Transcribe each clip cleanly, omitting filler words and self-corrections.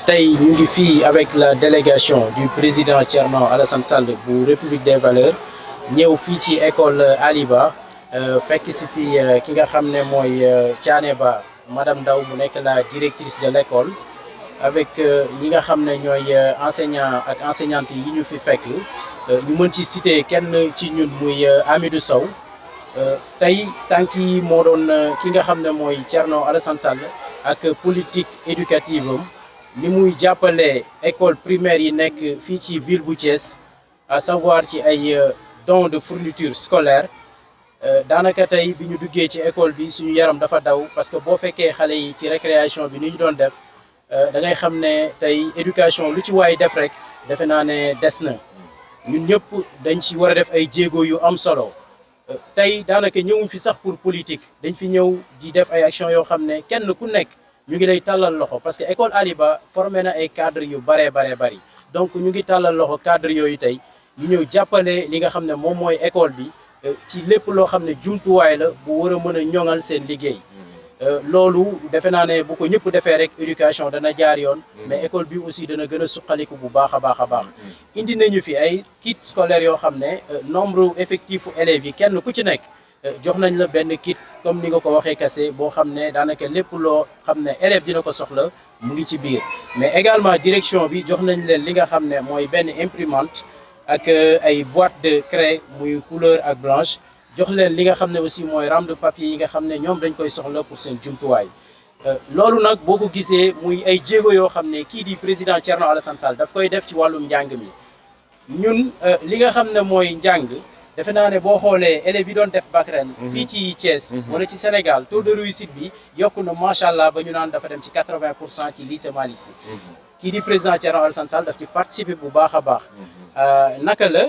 tey ñu ngi fii avec la délégation du président Thierno Alassane Sall bu République des Valeurs ñëw fii ci école Aliba fekk si fii ki nga xam ne mooy Thiané Ba madame Ndaw mu nekk la directrice de l'école avec ñi nga xam ne ñooy enseignants ak enseignantes yi ñu fi fekk ñu mën ci citer kenn ci ñun muy Amidou Sow tey tànk yi moo doon ki nga xam ne mooy Thierno Alassane Sall ak politique éducative am ni muy jàppale école primaire yi nekk fii ci ville bu Thiès à savoir ci ay dons de fourniture scolaire daanaka tey bi ñu duggee ci école bi suñu yaram dafa daw parce que boo fekkee xale yi ci récréation bi ni ñu doon def da ngay xam ne tey éducation lu ci waay def rek defe naa ne des na ñun ñëpp dañ ci war a def ay jéego yu am solo tey daanaka ñëwuñ fi sax pour politique dañ fi ñëw di def ay action yoo xam ne kenn ku nekk ñu ngi lay tàllal loxo parce que école Aliba formé na ay cadres yu bari donc ñu ngi tàllal loxo cadres yooyu tey ñu ñëw jàppale li nga xam ne moom mooy école bi ci lépp loo xam ne jumtuwaay la bu war a mën a ñoŋal seen liggéey loolu defe naa ne bu ko ñëpp defee rek éducation dana jaar yoon mais école bi aussi dana gën a suqaliku bu baax a baax indi nañu fi ay kit scolaire yoo xam ne nombre effectif élèves yi kenn ku ci nekk jox nañ la benn kit comme ni nga ko waxee kase boo xam ne daanaka lépp loo xam ne élève dina ko soxla mu ngi ci biir mais également direction bi jox nañ leen li nga xam ne mooy benn imprimante ak ay boîte de craie muy couleur ak blanche jox leen li nga xam ne aussi mooy rame de papier yi nga xam ne ñoom dañ koy soxla pour seen jumtuwaay loolu nag boo ko gisee muy ay jéego yoo xam ne kii di président Thierno Alassane Sall daf koy def ci wàllum njàng mi ñun li nga xam ne mooy njàng defe naa ne boo xoolee élèves yi doon def bac ren fii ci Thiès wala ci Sénégal taux de réussite bi yokku na macha allah ba ñu naan dafa dem ci 80% ci lycée Malick Sy kii di président Thierno Alassane Sall daf ci participer bu baax a baax naka la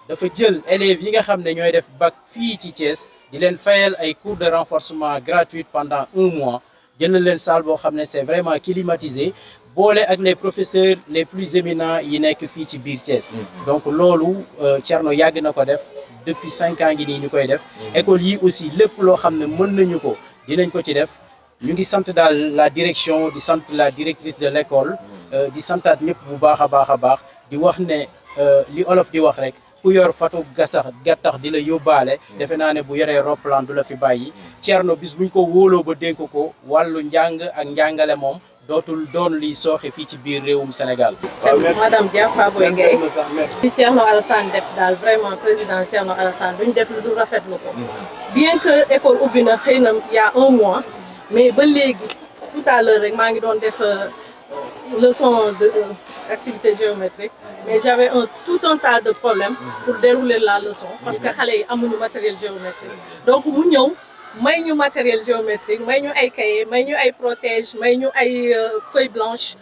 dafa jël élèves yi nga xam ne ñooy def bac fii ci Thiès di leen fayal ay cours de renforcement gratuits pendant 1 mois jënd leen salle boo xam ne c'est vraiment climatisé boole ak les professeurs les plus éminents yi nekk fii ci biir Thiès donc loolu Thierno yàgg na ko def depuis 5 ans ngi nii ñu koy def école yi aussi lépp loo xam ne mën nañu ko dinañ ko ci def ñu ngi sant daal la direction di sant la directrice de l'école di santaat ñëpp bu baax a baax di wax ne li olof di wax rek ku yor fatu gattax di la yóbbaale defe naa ne bu yoree roplaan du la fi bàyyi Thierno bis buñ ko wóoloo ba dénk ko wàllu njàng ak njàngale moom dootul doon liy sooxe fii ci biir réewum Sénégal. madame Dia Faboy Gueye ci Thierno Alassane def daal vraiment président Thierno Alassane duñ def lu dul rafetlu ko bien que école ubbi na xëy na y a 1 mois mais ba léegi tout à l'heure rek maa ngi doon def leçon de activité géométrique mais j'avais tout un tas de problèmes pour dérouler la leçon parce que xale yi amuñu matériel géométrique donc mu ñëw may ñu matériel géométrique may ñu ay cahier may ñu ay protège may ñu ay feuille blanche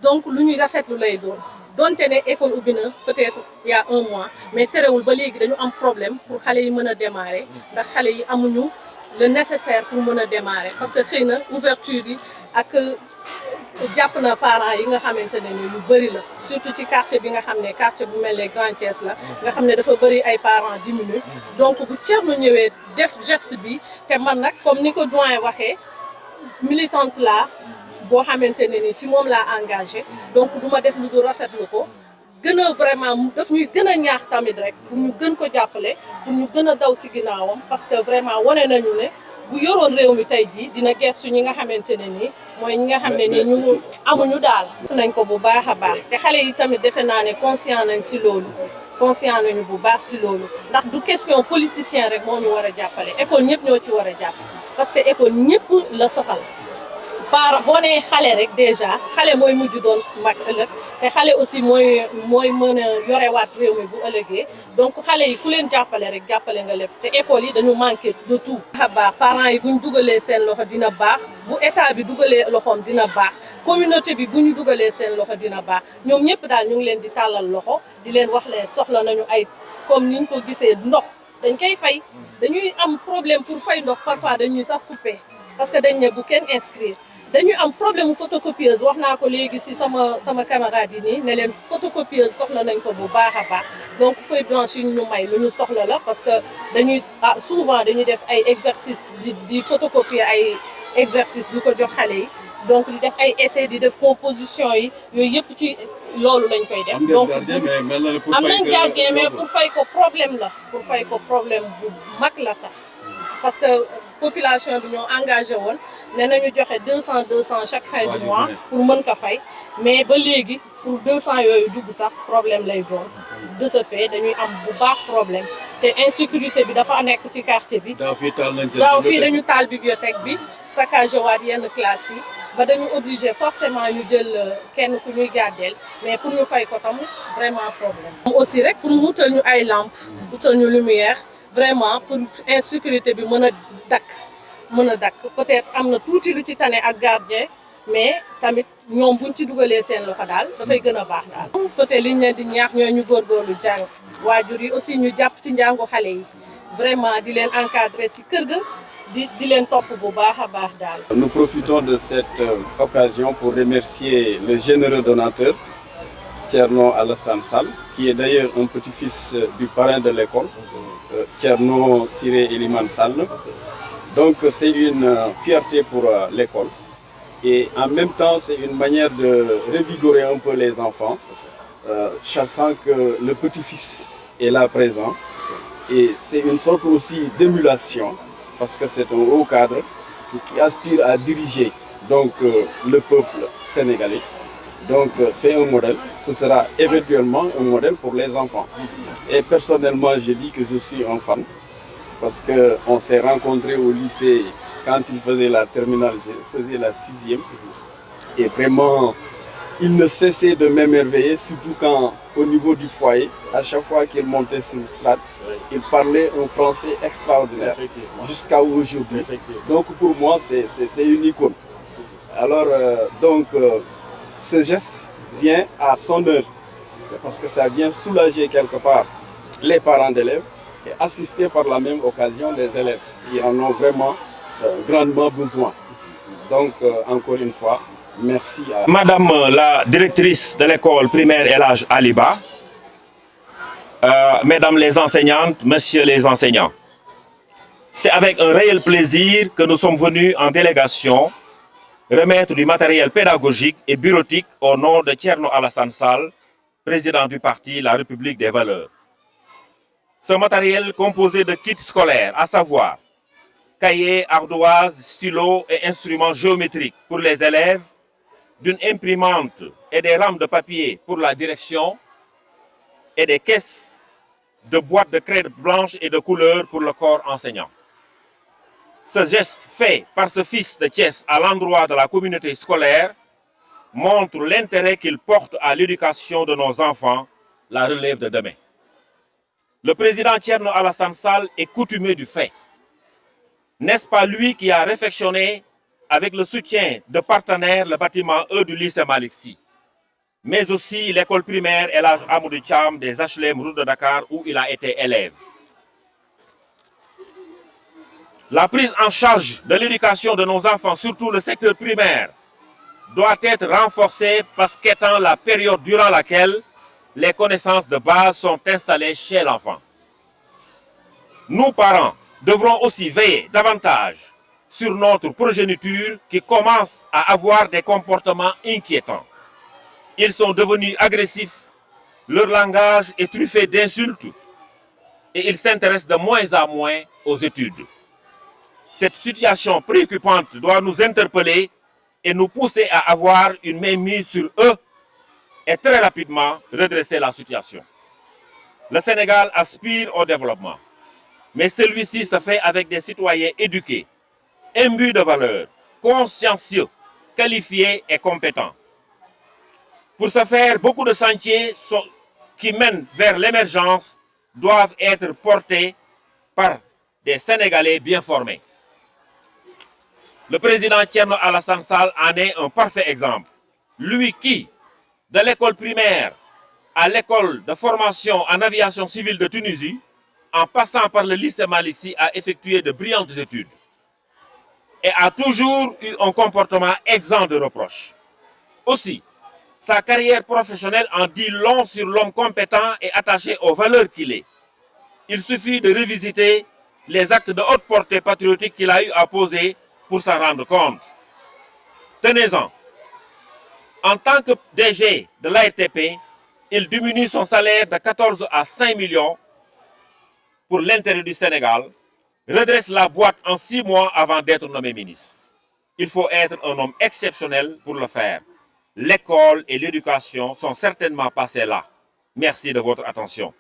donc lu ñuy rafetlu lay doon donte ne école ubbi na peut-être il y a 1 mois mais terewul ba léegi dañu am problème pour xale yi mën a démarrer ndax xale yi amuñu le nécessaire pour mën a démarrer parce que xëy na ouverture yi ak jàpp na parents yi nga xamante ne ni lu bëri la surtout ci quartier bi nga xam ne quartier bu mel ne Grand Thiès la nga xam ne dafa bëri ay parents diminués donc bu Thierno ñëwee def geste bi te man nag comme ni ko doyen waxee militante la boo xamante ne ni ci moom laa engagé donc du ma def lu dul rafetlu ko gën a vraiment daf ñuy gën a ñaax tamit rek pour ñu gën ko jàppale pour ñu gën a daw si ginnaawam parce que vraiment wane nañu ne bu yoroon réew mi tey jii dina gestu ñi nga xamante ne nii mooy ñi nga xam ne nii ñu amuñu daal. nañ ko bu baax a baax te xale yi tamit defe naa ne conscient nañ si loolu conscient nañu bu baax si loolu ndax du question politicien rek moo ñu war a jàppale école ñëpp ñoo ci war a jàpp parce que école ñëpp la soxal. boo nee xale rek déjà xale mooy mujj doon mag ëllëg te xale aussi mooy mën a yorewaat réew mi bu ëllëgee donc xale yi ku leen jàppale rek jàppale nga lépp te école yi dañu manqué de tout. baax parents yi bu ñu dugalee seen loxo dina baax bu état bi dugalee loxoom dina baax communauté bi bu ñu dugalee seen loxo dina baax ñoom ñëpp daal ñu ngi leen di tàllal loxo di leen wax leen soxla nañu ay comme ni ñu ko gisee ndox dañ koy fay dañuy am problème pour fay ndox parfois dañuy sax coupé parce que dañ ne bu kenn inscrire. dañuy am problème mu photocopieuse wax naa ko léegi si sama camarade yi nii ne leen photocopieuse soxla nañ ko bu baax a baax donc feuille blanche yi ñu may lu ñu soxla la parce que dañuy souvent dañuy def ay exercice di photocopier ay exercice du ko jox xale yi donc di def ay essais di def composition yi yooyu yëpp ci loolu lañ koy def. donc am nañ gardien mais pour fay ko problème la pour fay ko problème bu mag la sax parce que population bi ñoo engagé woon ne nañu joxe 200 chaque fin du mois pour mën ko fay mais ba léegi pour 200 yooyu dugg sax problème lay doon de ce fait dañuy am bu baax problème te insécurité bi dafa nekk ci quartier bi. daaw fii dañu taal bibliothèque bi saccagé waat yenn classe yi ba dañu obligé forcément ñu jël kenn ku ñuy gardeel mais pour ñu fay ko tam vraiment problème. aussi rek pour mu wutal ñu ay lampe wutal ñu lumière vraiment pour insécurité bi mën a dakk peut-être am na tuuti lu ci tane ak gardien mais tamit ñoom buñ ci dugalee seen loxo daal dafay gën a baax daal. côté liñ leen di ñaax ñoo ñu góorgóorlu jàng waajur yi aussi ñu jàpp ci njàngu xale yi vraiment di leen encadrer ci kër ga di leen topp bu baax a baax daal. Nous profitons de cette occasion pour remercier le généreux donateur Thierno Alassane Sall, qui est d'ailleurs un petit-fils du parrain de l'école, Thierno Siré Eliman Sall. Donc c'est une fierté pour l'école et en même temps c'est une manière de revigorer un peu les enfants, sachant que le petit-fils est là présent et c'est une sorte aussi d'émulation parce que c'est un haut cadre qui aspire à diriger donc le peuple sénégalais. Donc c'est un modèle, ce sera éventuellement un modèle pour les enfants. Et personnellement je dis que je suis un fan parce qu'on s'est rencontrés au lycée quand il faisait la terminale, je faisais la 6e. Et vraiment, il ne cessait de m'émerveiller, surtout quand au niveau du foyer, à chaque fois qu'il montait sur le stade, il parlait un français extraordinaire jusqu'à aujourd'hui. Donc pour moi, c'est une icône. Alors ce geste vient à son heure parce que ça vient soulager quelque part les parents d'élèves et assister par la même occasion les élèves qui en ont vraiment grandement besoin. Donc encore une fois, merci à Madame la directrice de l'école primaire El Hadj Ali Ba, Mesdames les enseignantes, Messieurs les enseignants. C'est avec un réel plaisir que nous sommes venus en délégation remettre du matériel pédagogique et bureautique au nom de Thierno Alassane Sall, président du parti La République des Valeurs. Ce matériel composé de kits scolaires, à savoir cahiers, ardoises, stylos et instruments géométriques pour les élèves, d'une imprimante et des rames de papier pour la direction et des caisses de boîtes de craie blanche et de couleur pour le corps enseignant. Ce geste fait par ce fils de Thiès à l'endroit de la communauté scolaire montre l'intérêt qu'il porte à l'éducation de nos enfants, la relève de demain. Le président Thierno Alassane Sall est coutumier du fait. N'est-ce pas lui qui a réfectionné avec le soutien de partenaires le bâtiment E du lycée Malick Sy, mais aussi l'école primaire El Hadj Amadou Thiam des HLM route de Dakar où il a été élève. La prise en charge de l'éducation de nos enfants, surtout le secteur primaire, doit être renforcée parce qu'étant la période durant laquelle les connaissances de base sont installées chez l'enfant. Nous, parents, devrons aussi veiller davantage sur notre progéniture qui commence à avoir des comportements inquiétants. Ils sont devenus agressifs, leur langage est truffé d'insultes et ils s'intéressent de moins en moins aux études. Cette situation préoccupante doit nous interpeller et nous pousser à avoir une mainmise sur eux et très rapidement redresser la situation. Le Sénégal aspire au développement, mais celui-ci se fait avec des citoyens éduqués, imbus de valeurs, consciencieux, qualifiés et compétents. Pour ce faire, beaucoup de sentiers qui mènent vers l'émergence doivent être portés par des Sénégalais bien formés. Le président Thierno Alassane Sall en est un parfait exemple. Lui qui, de l'école primaire à l'école de formation en aviation civile de Tunisie, en passant par le lycée Malick Sy, a effectué de brillantes études et a toujours eu un comportement exempt de reproches. Aussi, sa carrière professionnelle en dit long sur l'homme compétent et attaché aux valeurs qu'il est. Il suffit de revisiter les actes de haute portée patriotique qu'il a eu à poser pour s'en rendre compte. Tenez-en. En tant que DG de l'ARTP, il diminue son salaire de 14 à 5 millions pour l'intérêt du Sénégal, redresse la boîte en 6 mois avant d'être nommé ministre. Il faut être un homme exceptionnel pour le faire. L'école et l'éducation sont certainement passées là. Merci de votre attention.